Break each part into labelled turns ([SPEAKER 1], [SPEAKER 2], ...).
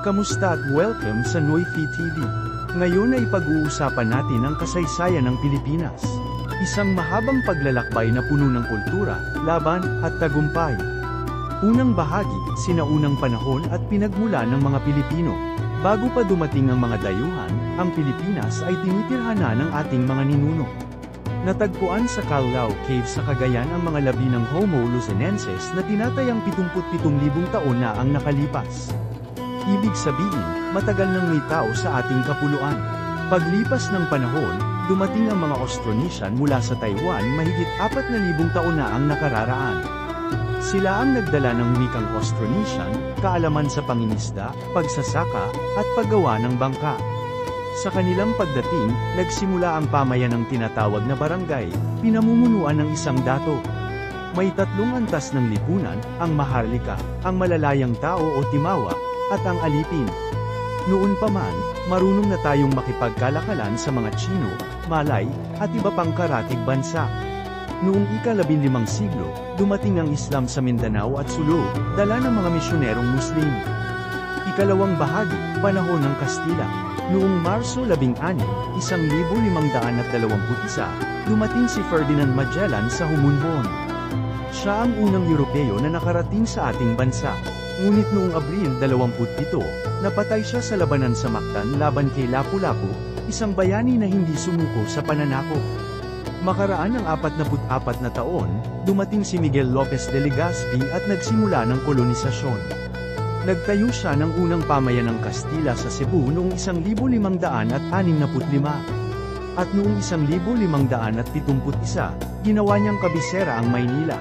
[SPEAKER 1] Kamusta at welcome sa Noyfi TV. Ngayon ay pag-uusapan natin ang kasaysayan ng Pilipinas. Isang mahabang paglalakbay na puno ng kultura, laban, at tagumpay. Unang bahagi, sinaunang panahon at pinagmula ng mga Pilipino. Bago pa dumating ang mga dayuhan, ang Pilipinas ay tinitirhan na ng ating mga ninuno. Natagpuan sa Callao Cave sa Cagayan ang mga labi ng Homo luzonensis na tinatayang 77,000 taon na ang nakalipas. Ibig sabihin, matagal nang may tao sa ating kapuluan. Paglipas ng panahon, dumating ang mga Austronesian mula sa Taiwan mahigit 4,000 taon na ang nakararaan. Sila ang nagdala ng wikang Austronesian, kaalaman sa pangingisda, pagsasaka, at paggawa ng bangka. Sa kanilang pagdating, nagsimula ang pamayanang tinatawag na barangay, pinamumunuan ng isang dato. May 3 antas ng lipunan, ang Maharlika, ang Malalayang Tao o Timawa, at ang Alipin. Noon pa man, marunong na tayong makipagkalakalan sa mga Chino, Malay, at iba pang karatig bansa. Noong ika-15 siglo, dumating ang Islam sa Mindanao at Sulu, dala ng mga misyonerong Muslim. Ikalawang bahagi, panahon ng Kastila. Noong Marso 16, 1521, dumating si Ferdinand Magellan sa Humunhon. Siya ang unang Europeo na nakarating sa ating bansa. Ngunit noong Abril 27, napatay siya sa labanan sa Mactan laban kay Lapu-Lapu, isang bayani na hindi sumuko sa pananakop. Makaraan ng 44 na taon, dumating si Miguel Lopez de Legazpi at nagsimula ng kolonisasyon. Nagtayo siya ng unang pamayanang Kastila sa Cebu noong 1565. At noong 1571, ginawa niyang kabisera ang Maynila.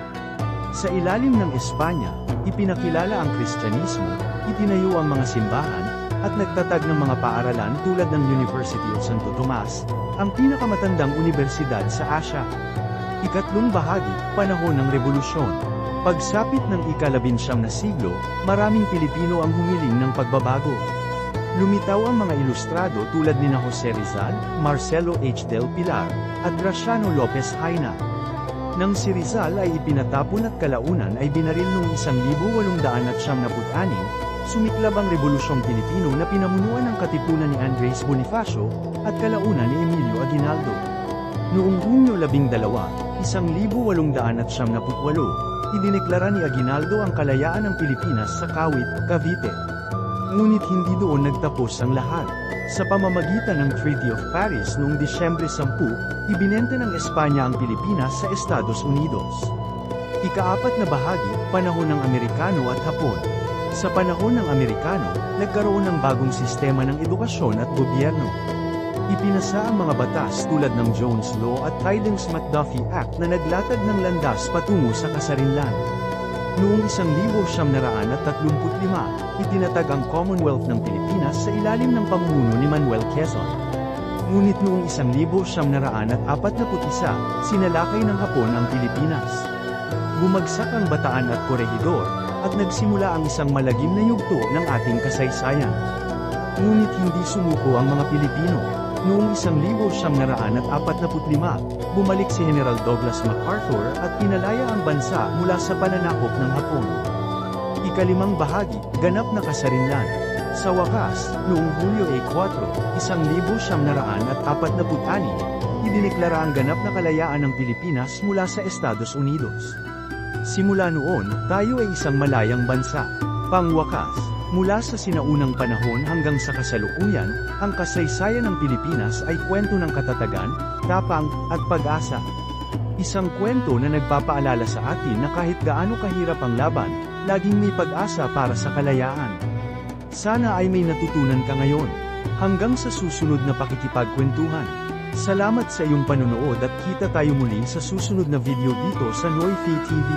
[SPEAKER 1] Sa ilalim ng Espanya, ipinakilala ang Kristyanismo, itinayo ang mga simbahan, at nagtatag ng mga paaralan tulad ng University of Santo Tomas, ang pinakamatandang unibersidad sa Asya. Ikatlong bahagi, panahon ng Revolusyon. Pagsapit ng ika-19 na siglo, maraming Pilipino ang humiling ng pagbabago. Lumitaw ang mga ilustrado tulad ni Jose Rizal, Marcelo H. del Pilar, at Graciano Lopez Haina. Nang si Rizal ay ipinatapon at kalaunan ay binaril noong 1896, sumiklab ang Rebolusyong Pilipino na pinamunuan ng katipunan ni Andres Bonifacio, at kalaunan ni Emilio Aguinaldo. Noong Hunyo 12, 1898, idineklara ni Aguinaldo ang kalayaan ng Pilipinas sa Kawit, Cavite. Ngunit hindi doon nagtapos ang lahat. Sa pamamagitan ng Treaty of Paris noong Disyembre 10, ibinenta ng Espanya ang Pilipinas sa Estados Unidos. Ika-4 na bahagi, panahon ng Amerikano at Hapon. Sa panahon ng Amerikano, nagkaroon ng bagong sistema ng edukasyon at gobyerno. Ipinasa ang mga batas tulad ng Jones Law at Tydings-McDuffie Act na naglatag ng landas patungo sa kasarinlan. Noong 1935, itinatag ang Commonwealth ng Pilipinas sa ilalim ng pamumuno ni Manuel Quezon. Ngunit noong 1941, sinalakay ng Hapon ang Pilipinas. Bumagsak ang Bataan at Corregidor, at nagsimula ang isang malagim na yugto ng ating kasaysayan. Ngunit hindi sumuko ang mga Pilipino. Noong 1945, bumalik si General Douglas MacArthur at pinalaya ang bansa mula sa pananakop ng Hapon. Ika-5 bahagi, ganap na kasarinlan. Sa wakas, noong Hulyo 4, 1946, idineklara ang ganap na kalayaan ng Pilipinas mula sa Estados Unidos. Simula noon, tayo ay isang malayang bansa. Pangwakas, mula sa sinaunang panahon hanggang sa kasalukuyan, ang kasaysayan ng Pilipinas ay kwento ng katatagan, tapang, at pag-asa. Isang kwento na nagpapaalala sa atin na kahit gaano kahirap ang laban, laging may pag-asa para sa kalayaan. Sana ay may natutunan ka ngayon. Hanggang sa susunod na pakikipagkwentuhan. Salamat sa iyong panonood at kita tayo muli sa susunod na video dito sa Noyfi TV.